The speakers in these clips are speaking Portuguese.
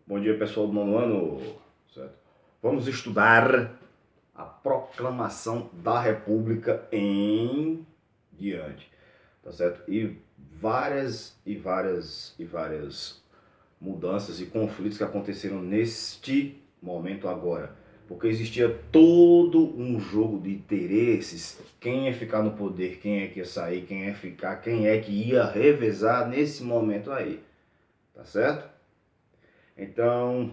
Bom dia, pessoal do nono ano, certo? Vamos estudar a proclamação da República em diante, tá certo? E várias mudanças e conflitos que aconteceram neste momento agora, porque existia todo um jogo de interesses, quem ia ficar no poder, quem é que ia sair, quem ia ficar, quem é que ia revezar nesse momento aí, tá certo? Então,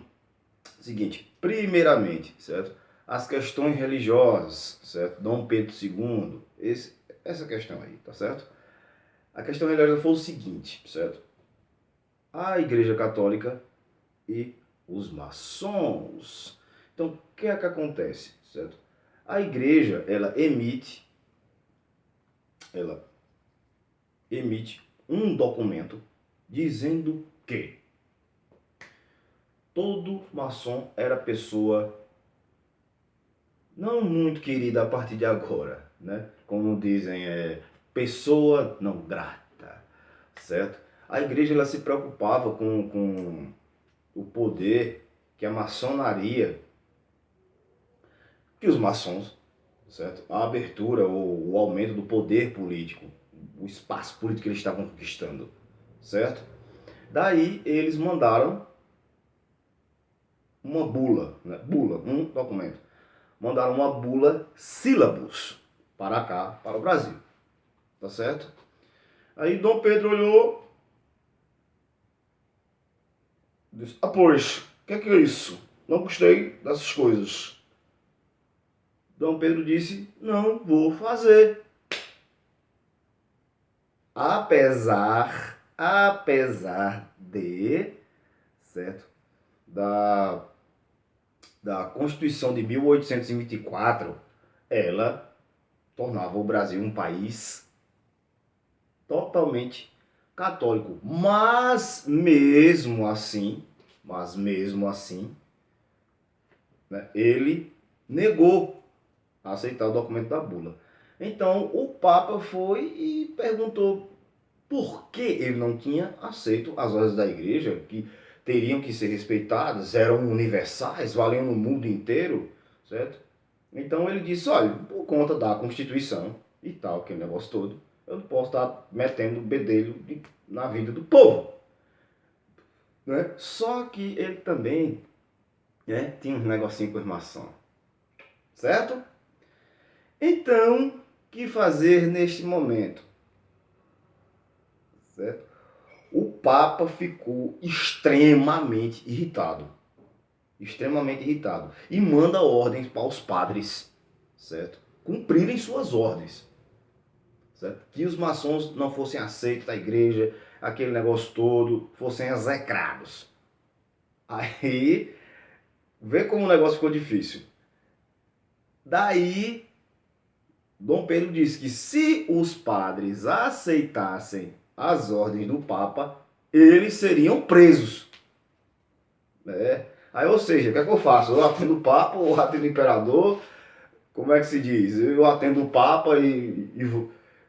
seguinte, primeiramente, certo? As questões religiosas, certo? Dom Pedro II, essa questão aí, tá certo? A questão religiosa foi o seguinte, certo? A Igreja Católica e os maçons. Então, o que é que acontece, certo? A Igreja, ela emite um documento dizendo que todo maçom era pessoa não muito querida a partir de agora, né? Como dizem, pessoa não grata, certo? A igreja ela se preocupava com o poder que a maçonaria, que os maçons, certo? A abertura ou o aumento do poder político, o espaço político que eles estavam conquistando, certo? Daí eles mandaram uma bula, né? Bula, um documento. Mandaram uma bula sílabus para cá, para o Brasil. Tá certo? Aí Dom Pedro olhou e disse, pois, o que é isso? Não gostei dessas coisas. Dom Pedro disse, não vou fazer. Apesar de, certo? Da Constituição de 1824, ela tornava o Brasil um país totalmente católico. Mas mesmo assim, né, ele negou a aceitar o documento da bula. Então o Papa foi e perguntou por que ele não tinha aceito as ordens da igreja, que teriam que ser respeitadas, eram universais, valiam no mundo inteiro, certo? Então ele disse, olha, por conta da Constituição e tal, aquele negócio todo, eu não posso estar metendo bedelho na vida do povo, né? Só que ele também, né, tinha um negocinho com irmação, certo? Então, o que fazer neste momento? Certo? O Papa ficou extremamente irritado, e manda ordens para os padres, certo? Cumprirem suas ordens, certo? Que os maçons não fossem aceitos da igreja, aquele negócio todo, fossem execrados. Aí, vê como o negócio ficou difícil. Daí, Dom Pedro disse que se os padres aceitassem as ordens do Papa, eles seriam presos. Aí, ou seja, o que é que eu faço? Eu atendo o Papa ou atendo o Imperador? Como é que se diz? Eu atendo o Papa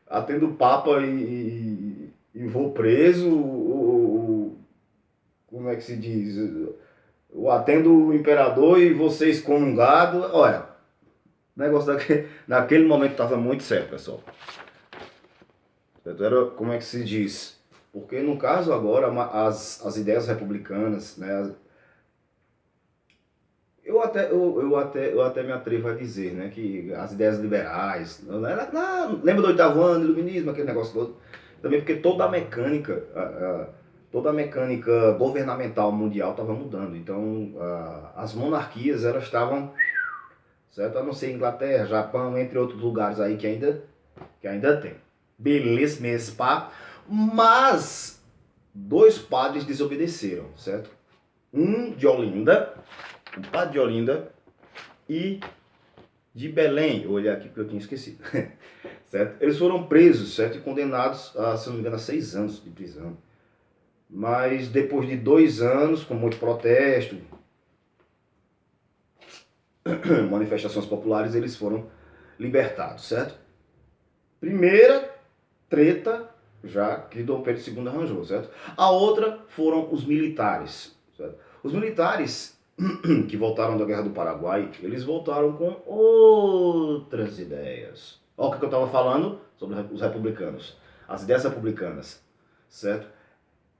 atendo o Papa e vou preso? Como é que se diz? Eu atendo o Imperador e vou ser excomungado? Olha, o negócio naquele momento estava muito sério, pessoal. Era, como é que se diz? Porque no caso agora, as ideias republicanas, né? Eu até me atrevo a dizer, né, que as ideias liberais, lembra do oitavo ano, iluminismo, aquele negócio todo, também porque toda a mecânica governamental mundial estava mudando, então as monarquias elas estavam, certo, a não ser Inglaterra, Japão, entre outros lugares aí que ainda tem, beleza mesmo, pá, mas dois padres desobedeceram, certo, um de Olinda, o padre de Olinda e de Belém, eu olhei aqui porque eu tinha esquecido, certo? Eles foram presos, certo? E condenados a, se não me engano, a 6 anos de prisão. Mas depois de 2 anos, com muito protesto, manifestações populares, eles foram libertados, certo? Primeira treta já que Dom Pedro II arranjou, certo? A outra foram os militares, certo? Os militares que voltaram da Guerra do Paraguai, eles voltaram com outras ideias. Olha o que eu estava falando sobre os republicanos. As ideias republicanas, certo?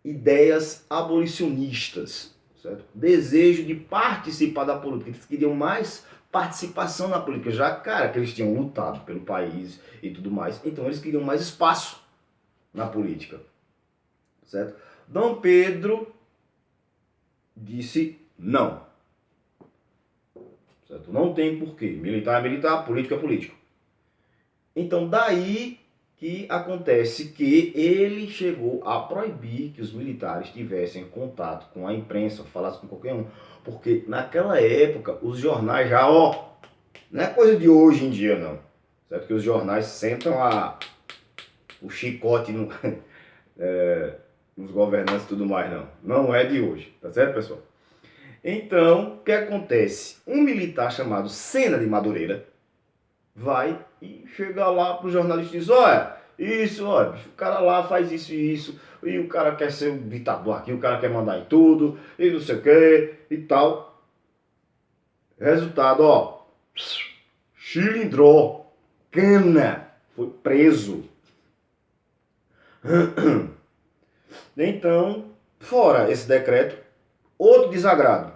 Ideias abolicionistas, certo? Desejo de participar da política. Eles queriam mais participação na política, já, cara, que eles tinham lutado pelo país e tudo mais. Então eles queriam mais espaço na política, certo? Dom Pedro disse não, certo? Não tem porquê. Militar é militar, político é político. Então daí que acontece que ele chegou a proibir que os militares tivessem contato com a imprensa, falassem com qualquer um, porque naquela época os jornais já, ó, não é coisa de hoje em dia não, certo? Que os jornais sentam o chicote no, nos governantes e tudo mais, não é de hoje, tá certo, pessoal? Então, o que acontece? Um militar chamado Sena de Madureira vai e chega lá pro jornalista e diz, olha, o cara lá faz isso e isso, e o cara quer ser um ditador aqui, o cara quer mandar em tudo, e não sei o que, e tal. Resultado, ó, chilindrou, cana, foi preso. Então, fora esse decreto, outro desagrado,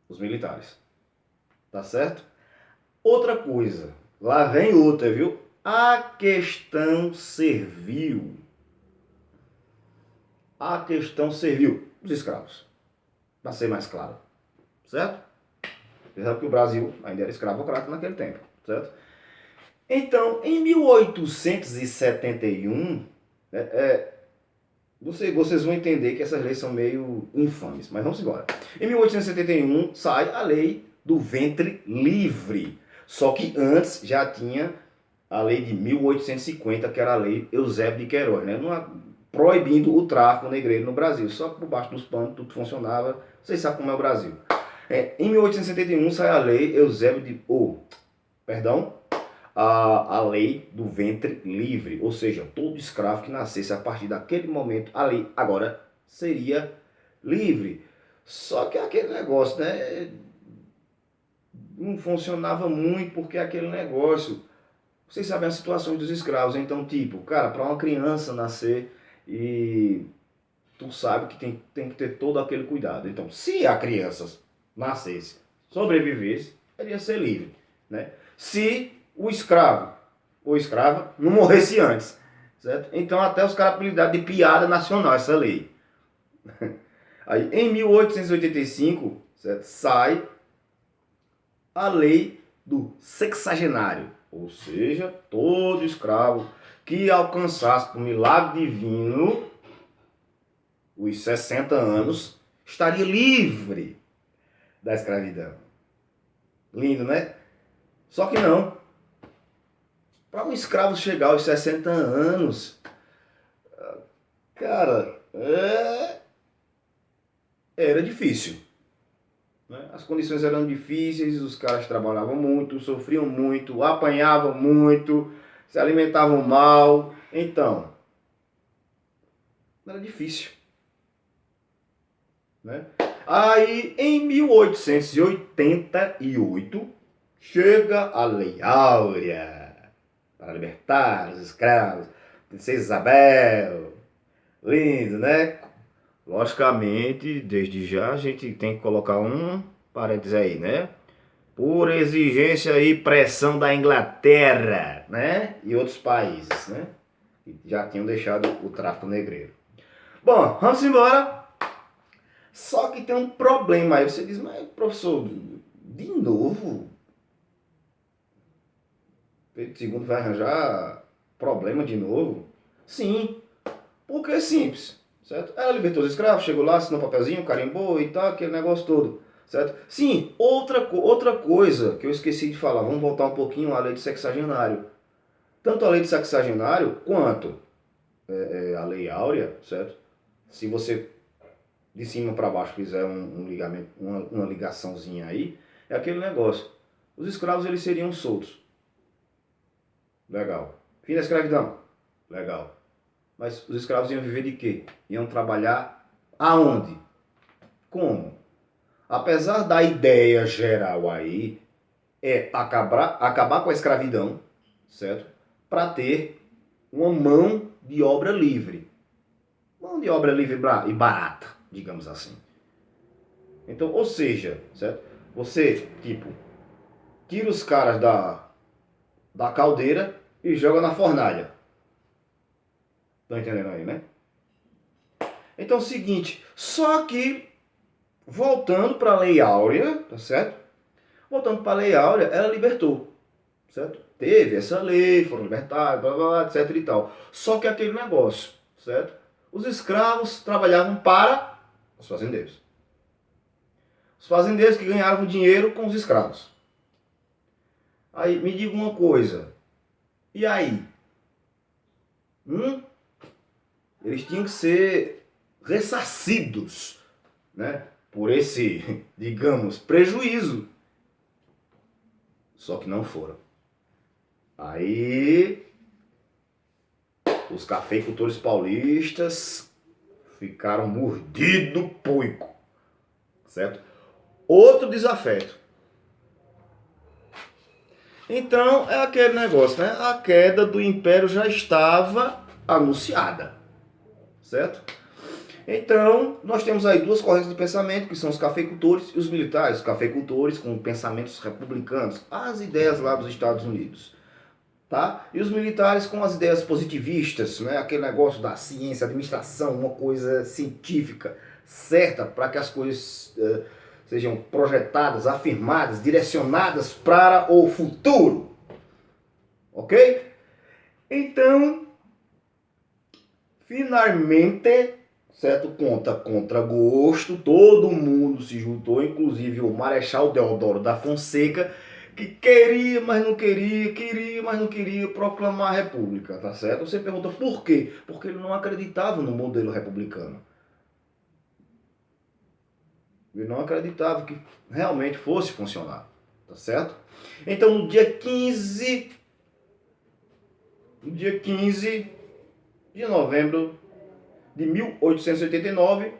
os militares, tá certo? Outra coisa, lá vem outra, viu? A questão servil. A questão servil dos escravos, para ser mais claro, certo? Você sabe que o Brasil ainda era escravocrata naquele tempo, certo? Então, em 1871, vocês vão entender que essas leis são meio infames, mas vamos embora. Em 1871 sai a lei do ventre livre. Só que antes já tinha a lei de 1850, que era a lei Eusébio de Queiroz, né? Proibindo o tráfico negreiro no Brasil. Só que por baixo dos panos tudo funcionava. Vocês sabem como é o Brasil. Em 1871 sai a lei Eusébio de... a lei do ventre livre, ou seja, todo escravo que nascesse a partir daquele momento, a lei agora seria livre. Só que aquele negócio, né, não funcionava muito, porque aquele negócio, vocês sabem as situações dos escravos, então tipo, cara, para uma criança nascer e tu sabe que tem que ter todo aquele cuidado. Então, se a criança nascesse, sobrevivesse, ele ia ser livre, né? Se o escravo ou escrava não morresse antes, certo? Então até os caras apelidaram de piada nacional essa lei. Aí em 1885, certo, sai a lei do sexagenário, ou seja, todo escravo que alcançasse por milagre divino os 60 anos estaria livre da escravidão. Lindo, né? Só que não. Para um escravo chegar aos 60 anos, cara, era difícil. Né? As condições eram difíceis, os caras trabalhavam muito, sofriam muito, apanhavam muito, se alimentavam mal. Então, era difícil. Né? Aí, em 1888, chega a Lei Áurea para libertar os escravos. Princesa Isabel. Lindo, né? Logicamente, desde já a gente tem que colocar um parênteses aí, né? Por exigência e pressão da Inglaterra, né? E outros países, né? Que já tinham deixado o tráfico negreiro. Bom, vamos embora. Só que tem um problema aí. Você diz, mas professor, de novo? Pedro II vai arranjar problema de novo? Sim, porque é simples, certo? Ela libertou os escravos, chegou lá, assinou um papelzinho, carimbou e tal, aquele negócio todo, certo? Sim, outra coisa que eu esqueci de falar, vamos voltar um pouquinho à lei de sexagenário. Tanto a lei de sexagenário quanto a lei áurea, certo? Se você de cima para baixo fizer um ligamento, uma ligaçãozinha aí, é aquele negócio. Os escravos eles seriam soltos. Legal. Fim da escravidão. Legal. Mas os escravos iam viver de quê? Iam trabalhar aonde? Como? Apesar da ideia geral aí, é acabar com a escravidão, certo? Para ter uma mão de obra livre. Mão de obra livre e barata, digamos assim. Então, ou seja, certo? Você, tipo, tira os caras da caldeira e joga na fornalha. Tá entendendo aí, né? Então é o seguinte, só que, voltando para a Lei Áurea, tá certo? Voltando para a Lei Áurea, ela libertou, certo? Teve essa lei, foram libertados, blá, blá, blá, etc e tal. Só que aquele negócio, certo? Os escravos trabalhavam para os fazendeiros. Os fazendeiros que ganhavam dinheiro com os escravos. Aí, me diga uma coisa. E aí? Eles tinham que ser ressarcidos, né? Por esse, digamos, prejuízo. Só que não foram. Aí, os cafeicultores paulistas ficaram mordidos poico, certo? Outro desafeto. Então, é aquele negócio, né? A queda do império já estava anunciada, certo? Então, nós temos aí duas correntes de pensamento, que são os cafeicultores e os militares. Os cafeicultores com pensamentos republicanos, as ideias lá dos Estados Unidos, tá? E os militares com as ideias positivistas, né? Aquele negócio da ciência, administração, uma coisa científica certa para que as coisas sejam projetadas, afirmadas, direcionadas para o futuro, ok? Então, finalmente, certo? Contra gosto, todo mundo se juntou, inclusive o Marechal Deodoro da Fonseca, que queria, mas não queria proclamar a república, tá certo? Você pergunta por quê? Porque ele não acreditava no modelo republicano. Ele não acreditava que realmente fosse funcionar, tá certo? Então no dia 15 de novembro de 1889,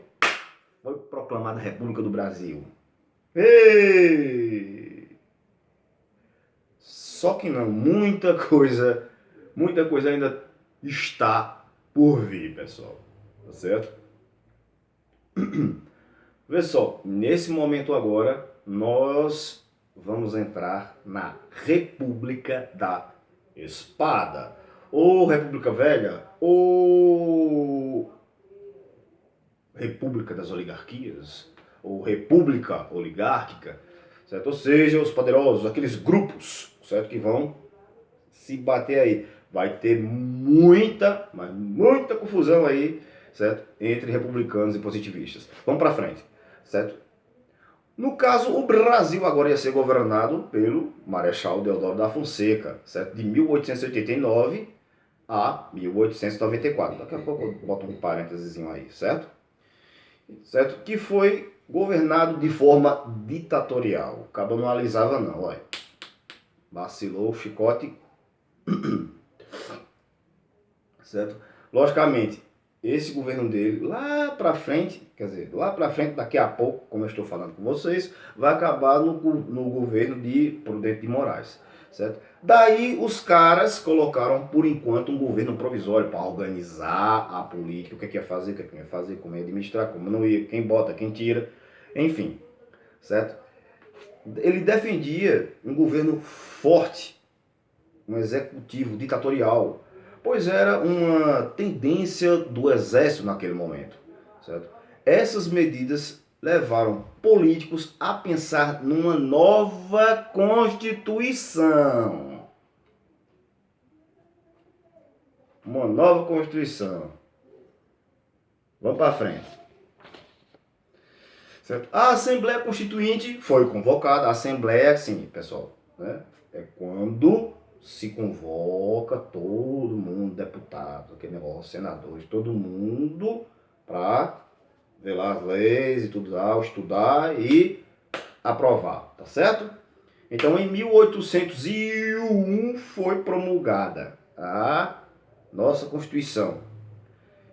foi proclamada a República do Brasil. Ei! Só que não, muita coisa ainda está por vir, pessoal. Tá certo? Vê só, nesse momento agora, nós vamos entrar na República da Espada. Ou República Velha, ou República das Oligarquias, ou República Oligárquica, certo? Ou seja, os poderosos, aqueles grupos, certo? Que vão se bater aí. Vai ter muita, mas muita confusão aí, certo? Entre republicanos e positivistas. Vamos para frente, certo? No caso, o Brasil agora ia ser governado pelo Marechal Deodoro da Fonseca, certo? De 1889 a 1894. Daqui a pouco eu boto um parênteses aí, certo? Certo? Que foi governado de forma ditatorial. O cabo não alisava não, olha. Vacilou o chicote. Certo? Logicamente, esse governo dele, lá pra frente, quer dizer, lá pra frente, daqui a pouco, como eu estou falando com vocês, vai acabar no governo de Prudente de Moraes, certo? Daí os caras colocaram, por enquanto, um governo provisório para organizar a política, o que é que ia fazer, o que é que não ia fazer, como ia administrar, como não ia, quem bota, quem tira, enfim, certo? Ele defendia um governo forte, um executivo ditatorial, pois era uma tendência do exército naquele momento, certo? Essas medidas levaram políticos a pensar numa nova Constituição. Uma nova Constituição. Vamos para frente. Certo? A Assembleia Constituinte foi convocada. A Assembleia, sim, pessoal, né? É quando se convoca todo mundo, deputado, aquele negócio, senadores, todo mundo para ver lá as leis e tudo lá, estudar e aprovar, tá certo? Então em 1801 foi promulgada a nossa Constituição.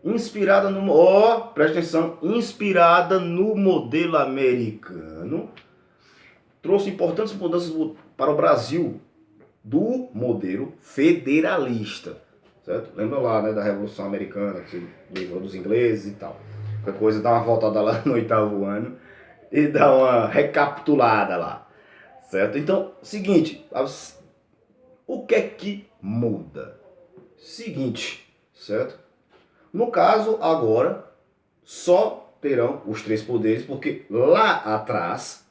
inspirada no, presta atenção, inspirada no modelo americano, trouxe importantes mudanças para o Brasil do modelo federalista, certo? Lembra lá, né, da Revolução Americana, que livrou dos ingleses e tal. Qualquer coisa, dá uma voltada lá no 8º ano e dá uma recapitulada lá, certo? Então, seguinte, o que é que muda? Seguinte, certo? No caso, agora, só terão os 3 poderes, porque lá atrás,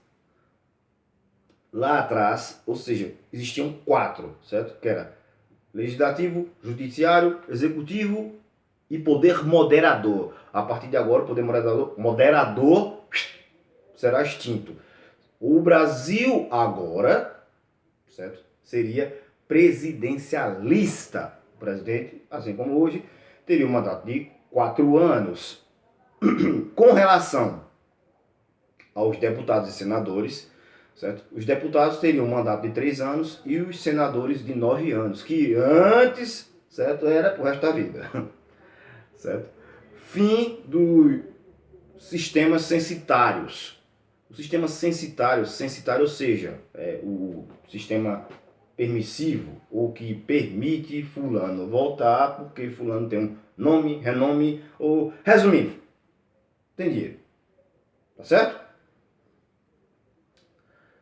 ou seja, existiam 4, certo? Que era legislativo, judiciário, executivo e poder moderador. A partir de agora, o poder moderador será extinto. O Brasil agora, certo? Seria presidencialista. O presidente, assim como hoje, teria um mandato de 4 anos. Com relação aos deputados e senadores, certo? Os deputados teriam um mandato de 3 anos e os senadores de 9 anos, que antes, certo, era pro resto da vida, certo? Fim dos sistemas censitários. O sistema censitário, ou seja, o sistema permissivo, ou que permite fulano voltar porque fulano tem um nome, renome, ou resumindo, tem dinheiro, tá certo?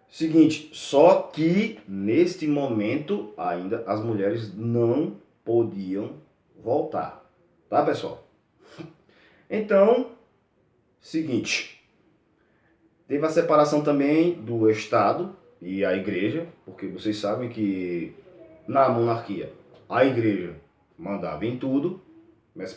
Seguinte, só que neste momento ainda as mulheres não podiam voltar, tá, pessoal? Então, seguinte, teve a separação também do Estado e a Igreja, porque vocês sabem que na monarquia a Igreja mandava em tudo, mas